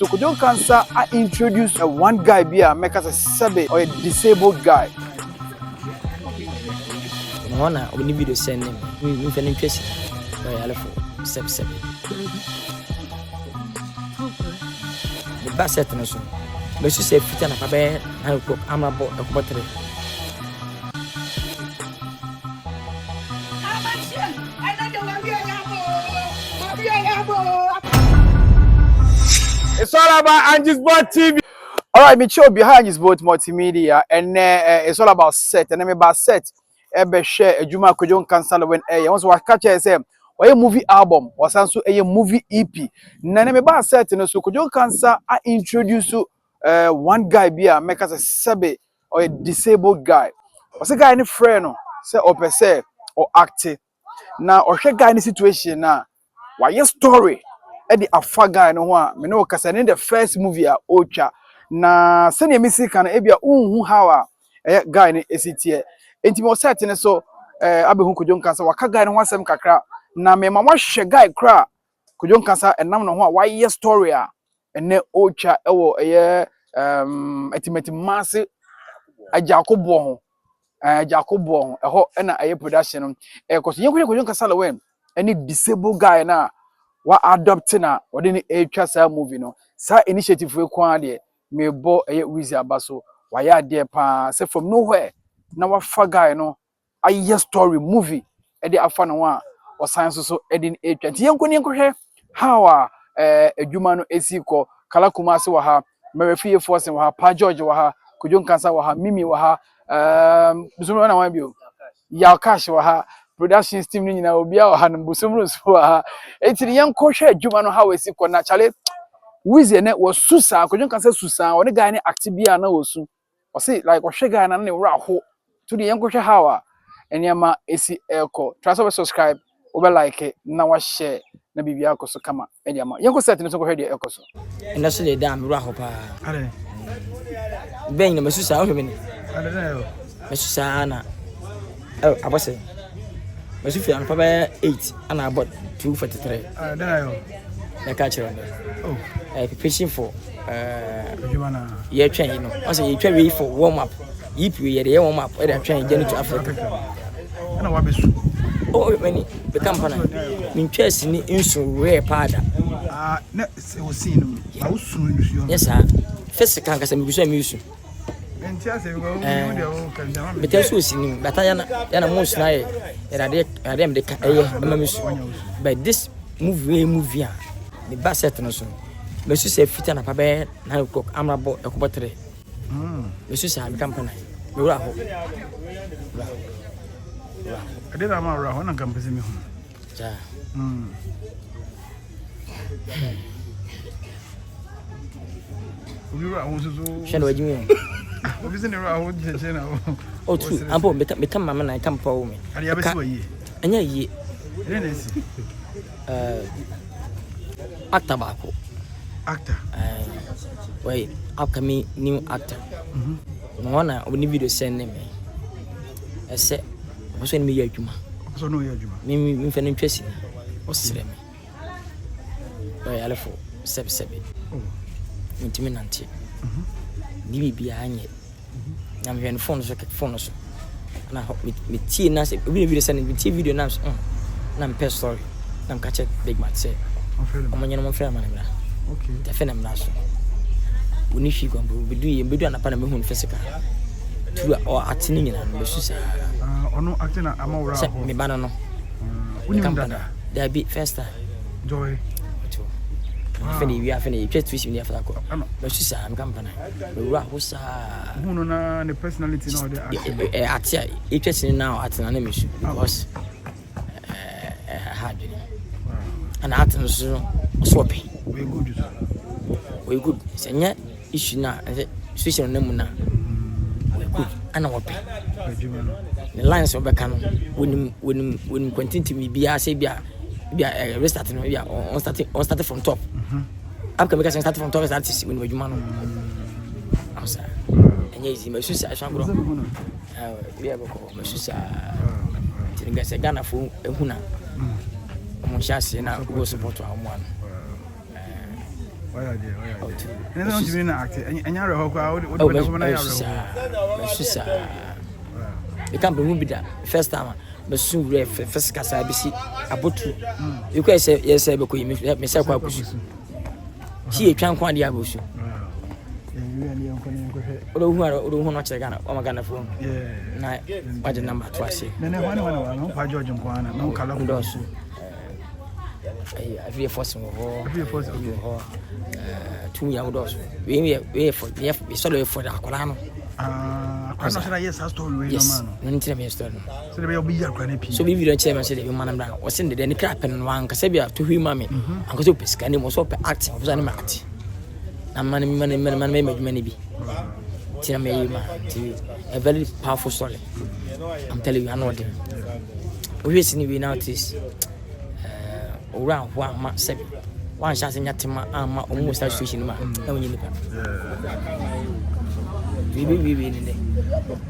So Kwadwo Nkansah I introduce a one guy be a make us a sabe or a disabled guy. No one only video send him. We can interest. I left step. The best set no so. But you say fit na pa be na ko amabo e ko botre. It's all about Angie's Board TV. All right, me show behind his boat multimedia, and it's all about set. And I'm about set. Ebe share a Juma Kwadwo Nkansah when once we catch say a movie album was also a movie EP. Na me about set no so Kwadwo Nkansah I introduce one guy be a make us a sabe or a disabled guy. Was a guy any friend no say or per se or acting. Now or guy in situation now. Why your story? Eddie afa guy no ho a me no kasa in the first movie a ocha na sene misi kan ebia unhu how a guy ne esitie enti mo set ne so abehu Kwadwo Nkansah waka guy ne ho asem kakra na me ma hwe guy kra Kwadwo Nkansah enam no ho a why story a ene ocha ewo etimeti masse ajakobo ho eho na production koso yenko Kwadwo Nkansah Lilwin any disabled guy na wa adopt na wode ni etwa sa movie no sa initiative we kwa de me bo wizi abaso wa ya de pa say from nowhere na wa fa guy no aye story movie e de afa no a o science so e de etwa ti yenko hwe how a adwuma no esiko kala kumase wa ha merefie force wa ha pa George wa ha Kwadwo Nkansah wa ha Mimi wa ha bisomo na wan bio ya cash wa ha production team ni nyina obi a wa ha no busumru so wa ha etiri yenko hwe adwuma no how esiko na chale wizi ne was susa Kwadwo Nkansah susa one guy ne active na wosu o say like o hwe guy na ne wra ho to the yenko hwe how a enyama esi eko try to subscribe over like na wa share na bibia akoso kama enyama yenko set ne so ko hwe de ekoso And so they damn wra ho pa. ale Ben na mesusa o hwe me. ale na yo Mesusa na abose. Mesufi an pa be 8 and about 243. ale na yo Na ka chere no. oh Preparation for adwuma na ye twen you know. I say ye twen we for warm up. Ye pre ye warm up e dey twen journey to Africa. na wa besu Oh many the company. Min twesi ni inso we pada. na se wo sin no a wo sun nsuo Yes sir. Physical kasa mi guso mi usu. enti ase go wo de wo kan jama me Betel so sini bata yana mo sna ye. Erade me de ka ma mi su. But this movie the best set no so. Me su se fita na pa be na ko amrabo e ko botre. Me su sa mi company. Me wura ho. ade na ma wra ho na kan pese me ho Ja. obi wra ho so Shano wajimi. obi se ne wra ho jeje na O tu ampo metam mama na kam pa wo me. ade ya bese wa yi Anya yi ene na si actor bako. actor Wait, upcoming new actor. No one on video send me. I said, what's when me yajuma? so no ya adwuma Me fan interest. What's me? Wait, I left for sebe. oh Intiminante. Ni bi anye. Na me phone so. Na me tea na say we video send me tea video na na me story. Na me catch big man say. Omonye no mo frɛ ma na. okay The film na so. Woni hwi gombo bedu anapa na me hu physical. Tu or atini nyina no susa. ono acting na ama wra ho Me bana no. uni ndada There be first time. joy Afeni wi afeni twa twist me after ko. ano Me susa me kampana. Me wura ho sa. hunu na ne personality na ode acting Atia it was now atina na me su because hard. And atin so pay. we good sir We good. Senya issue na situation na mu na. We good. Ana wo pay. adwuma no The lines of Becano when continue be a say be a restarting on started from top. I'm coming to start from top as artist when you man. I'm sorry. And yes, my sister, I shall go. We have a my sister. Tinga se Ghana for Huna. Mon chassis now go support to one. Why are they? And don't you mean acting? And you're a hawker. What you can't be that first time. But soon, first cast I see about two. You can say, yes, I will myself. See a can't quite the abush. Who are not Ghana, or Ghana phone. Yeah, by the number twice. Then I want to George and Kwana, no color. I feel for some more. 2 young dogs. We for the sorry for the Aqualano. I'm not yes, I told you, yes, so there will be a granny piece. So we don't chairman said you man down or send it any crap and one Casabia to him, mammy. Uncle Supis can was up acting of Zanimati. And money many be. Tina may a very powerful story. I'm telling you, I know them. We recently noticed around 1 month 7. One chance in Yatima, almost association. We in the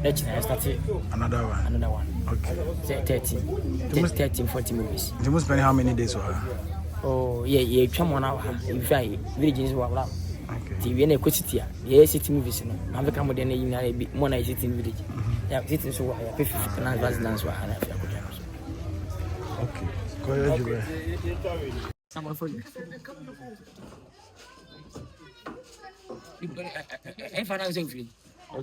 next I started another one. Okay. 13, 14 movies. You must spend how many days with her? Oh, yeah, come 1 hour. In fact, villages were around. TV and a quantity. Yeah, city movies. I'm become more than a bit more nice in village. Yeah, sitting so I pay 59 residents were okay. Go ahead. Someone for you. If I don't think I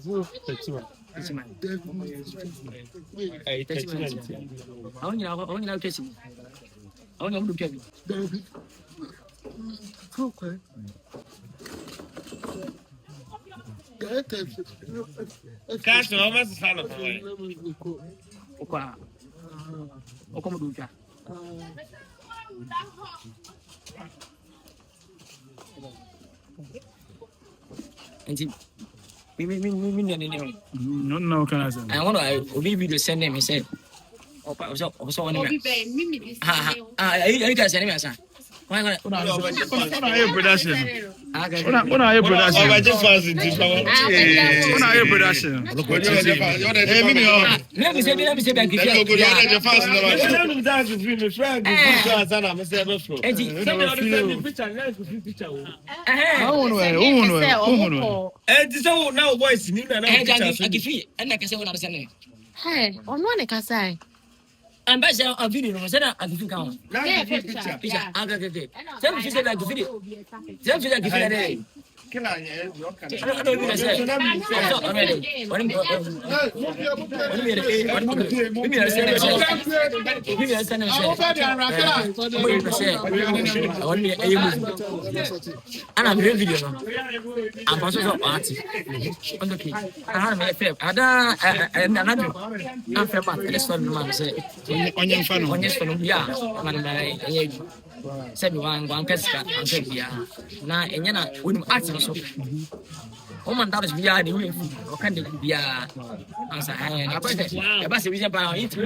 no, can I say? I want to video send them. He said, "Oh, I was on him. You guys send me, sir. Why not? What are your production? What are your production? I just fancy this. What are your production? Let me say, back if you're fancy. Now, boys, you know, and like I said, what I'm saying. Hey, on one Nkansah. I'm based on a video. I said, I think I'm picture. I'll get it. Tell me, like the video. Tell me, like the video. Can I don't even say. I'm doing video now. I'm also artist. On the key. I have my fair. I don't I'm fair back. That's what the man said. On your phone. Yeah. Said one casket and said, yeah. Now, and you're not with acting so. Woman, that is beyond the way. Or can it be a answer? I was a reason by it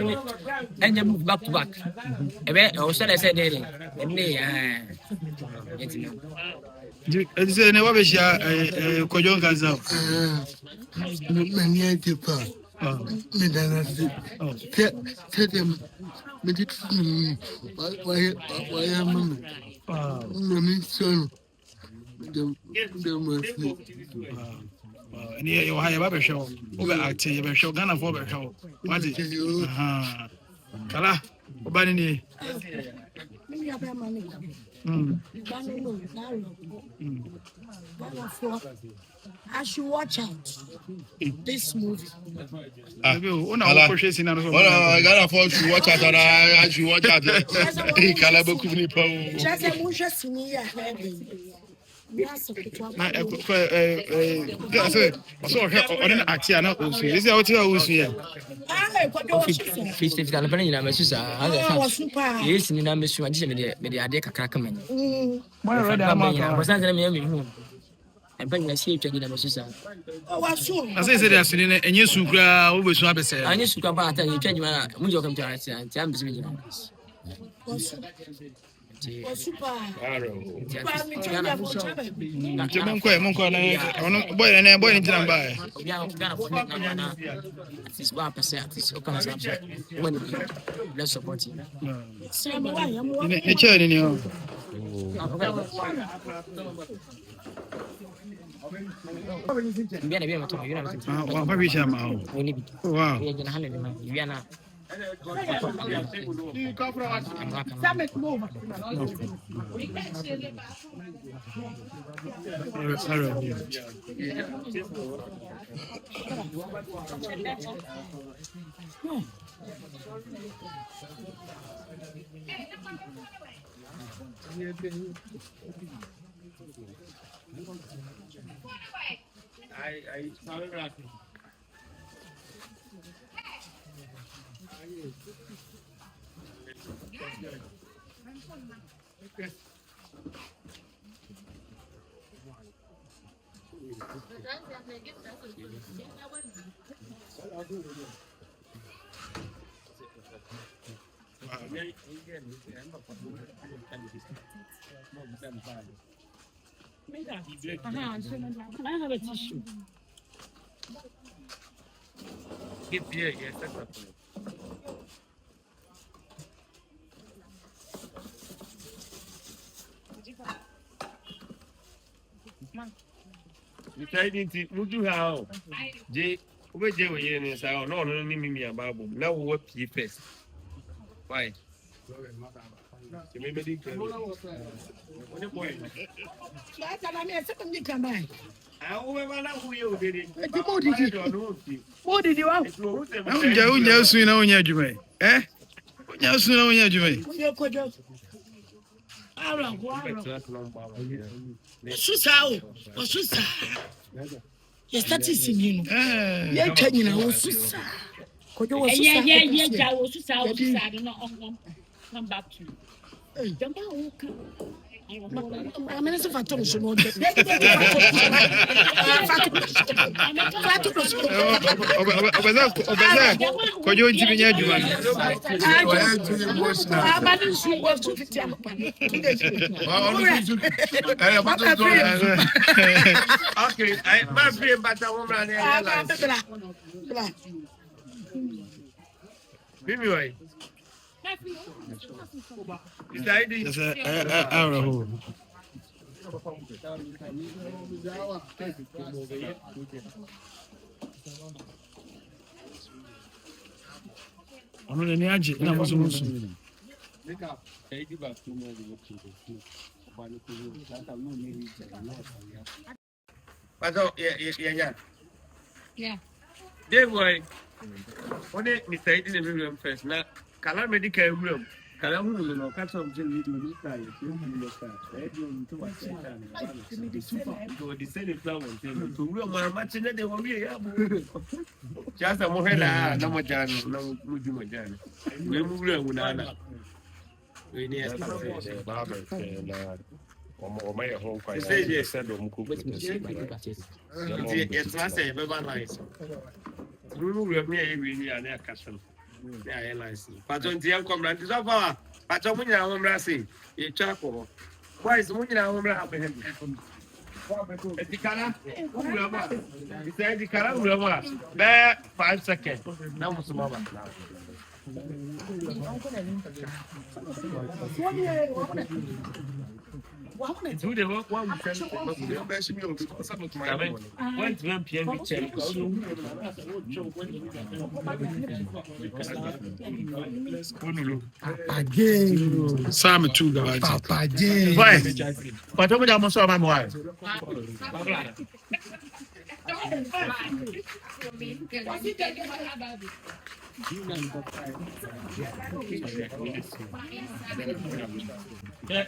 and you move back to back. A bit, or shall I say, and they never be sure Kwadwo Nkansah. Many people. Tell them. Why am I son? And here you have a show. Over acting, you show Ghana for a show. What is it? Kala, Obani. I should watch out this movie. I gotta force to watch out. I should watch out. Just a much as me. I bring my shape to the sister. Oh, I saw. I say that's in a new sucra, always swap a say. I used to come back and you change my Mujo come to us and I'm busy. Oh, super. Monko na ono boy na boy ni tina ba. Ghana for me na at least 1% at least open as when let's support you. Ne chere ni o. Wa pa bi chama o. Wow. Can I have a tissue? Give beer, yes, that's up. You try to do how? Jay, over Jay, we're in this hour. No, no, me about now what you first. Why? Maybe What did you have? Unya su na unya adwuma. Unya su na unya adwuma. Susa. Yes, that is singing. Yeah, can you know, Susa? Yeah, come back to you. I'm in a phantom. Kwadwo ntibi nya adwuma. okay, I must be about that woman. Mimi why? Is that it? Yes, I don't know. Ono ni aje na musu. But yeah. Yeah. They boy. When they decide in the room first, now, can medical room? Can I move no catch up to you to look at it? You to the same flower to real much in the one just a mohela, no more jan, no mujumajan. We move with we need to or my home quite said, it's not a very nice. We will be a near custom. Yeah, license. But on the uncle, is over. But I'm winning our racing. A charcoal. Why is winning our happening? The color, it's the color. There, 5 seconds. Now, what's the moment now? Do the work one went to 1 p.m. we check. Again, Sam too, Papa again. But I'm almost on my wife. I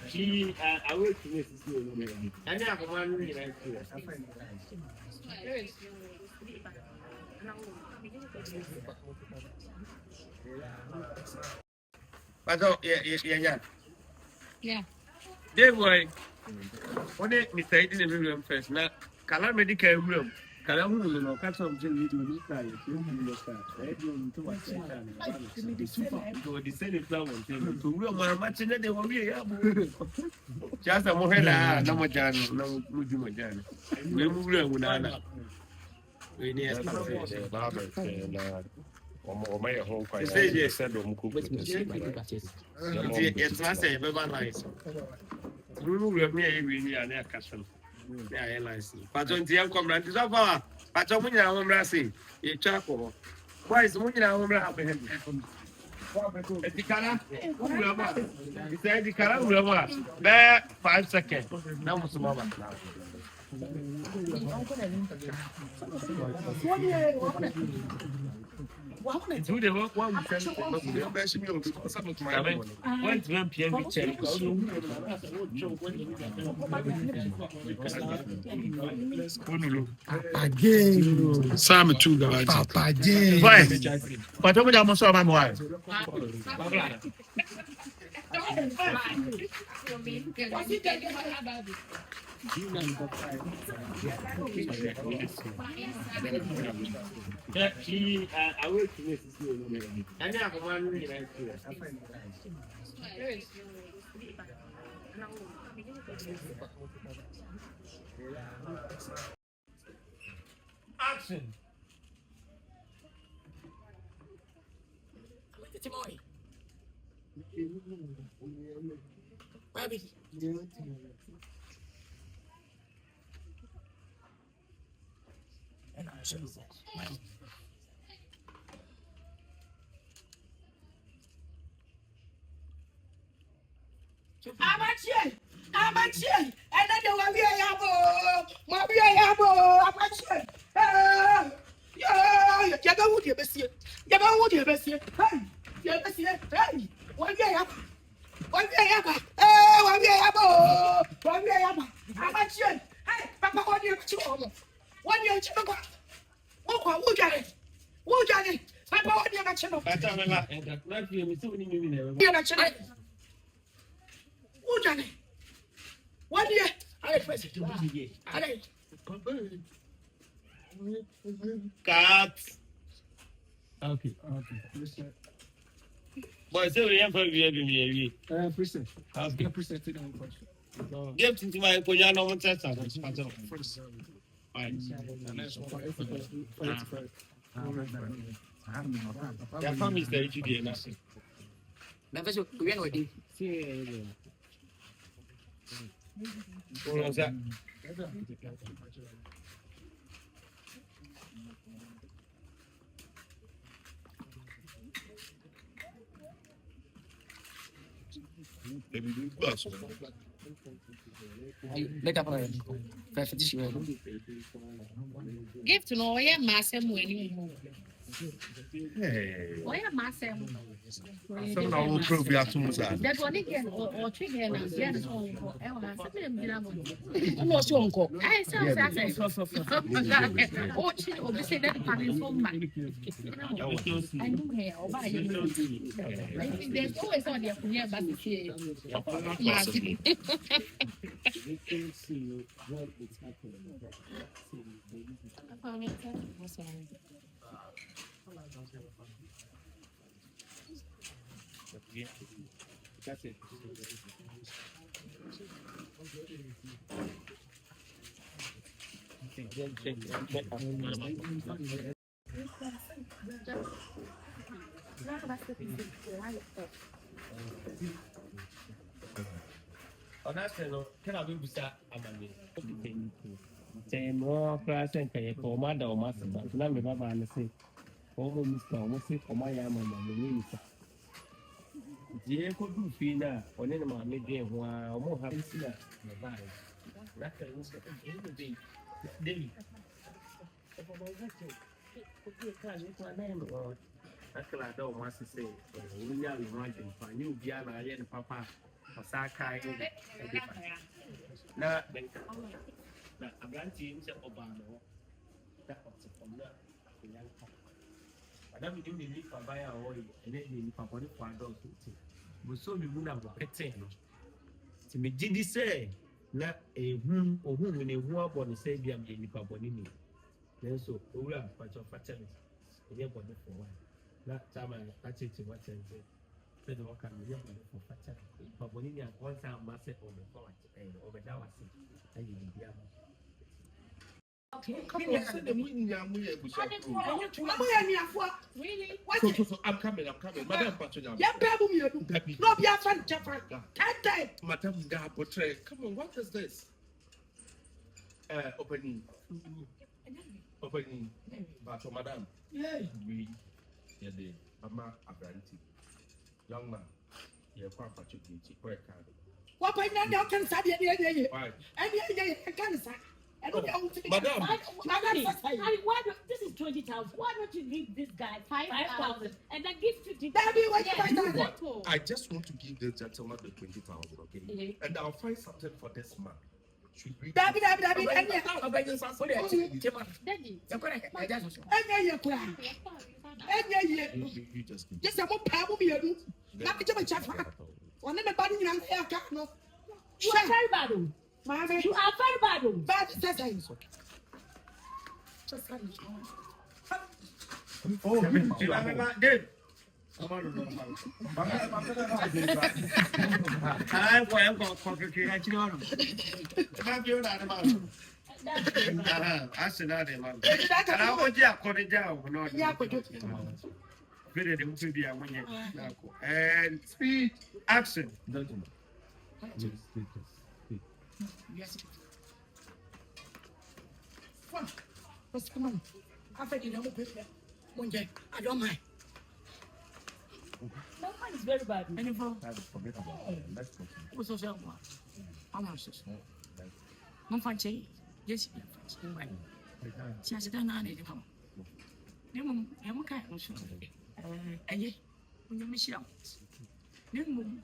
will to miss you. I have one minute. But yeah. They boy. When they decide in the room first, now, can I medical room? Karamu no catch up to you to look at you car. You to what say the same plan to real my matching they were real. Just a mohela, no more jan, no mujumajan. We move with we need a barber or my home quite said it's not say very nice. We move me really are near custom. Yeah, airlines. But on the come round is over. But on when I'm racing, a charcoal. Why is when I'm rapping? The color, he said the color, there 5 seconds. Now, what's the moment now? Do the work one we send when PM check. Again. Sam too, guys. Papa J. But over there, my wife. I will to miss you. I have one really action. Amachi, and then you will be a yabo, Mabia yabo, Amachi. Yeah, Jabba would you best here? Jabba would you best here? Hey, you're best here. Hey, one day up. One day up. One day up. One day up. Amachi, hey, Papa, what do you do? One year, Chicago. Who got it? Who got it? Papa, what do you got? Who got it? 1 year. I Cut. Okay. Boy, so we have to be percent. Give to my Koyano test. Your family is very good. Never so we are not. Make up a Give to know where Massam when where Massam. Some now will prove you have too much. That one again or trigger and get it home for I'm not sure, Uncle. I say, oh, she will say that coming from my. I do here or buy you. There's always on your near back here. That's it. Honestly, can I be beside Amanda? Same more class and pay for my dog, master. Let me have an say. Oh, Mr. What's it for my yaman? The could do fina or any man making one or more happy to that. David. That's what I don't want to say. We are writing for you, Diana, and Papa, or Sakai. Now, I'm going to use a Obama. That was from the young couple. Madame, you need to buy our oil and then you papa for adults. We saw you would have a pet. To me, did he say, not a whom or whom in a war born say, be a baby papa in me. then so owura patch of fatchel e body for one na chama achichi what say say the worker e body for fatchel but when you once am massive on the forward over that was it and you be am Really? What? so I'm coming madam patchonya Yeah, baby, no, be a fan, Jaffa. madam da portray come on what is this opening but madam we the mama abranti young man yeah kwa patcho ki kwa card What by now can say any cancer. madam Why this is 20,000. Why don't you give this guy 5,000 and then give 50? I just want to give this gentleman the 20,000, okay? And I'll find something for this man. Should we? Daddy. You just give. Just a more power be a do. Not the Jaffa. One of the body in a hair car. You are very bad. You are very bad. Bad says Dave. I'm going to complicated. I said that, man. And I want you to go down. And speed, action. yes. Come on. I think you know, one day, I don't mind. No one is very bad. And for Forget about it. Let's go. what's also I'm not sure. No fancy. Yes, she has done anything. I'm okay. And yet, when you miss out, then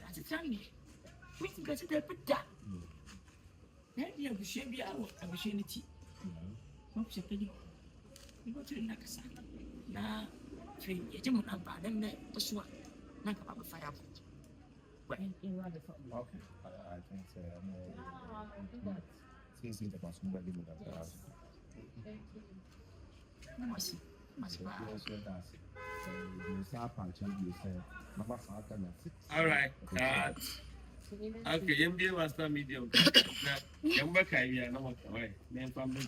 as a family, we can get it up with that. Then you should be out of opportunity. What's your penny? You go to the next side. Now, you don't have bad and that's what. Not about the fire. Okay. I think so. Since the person will be with us. All right. Okay, MBA was not medium. Young back, I know what the way. Then from the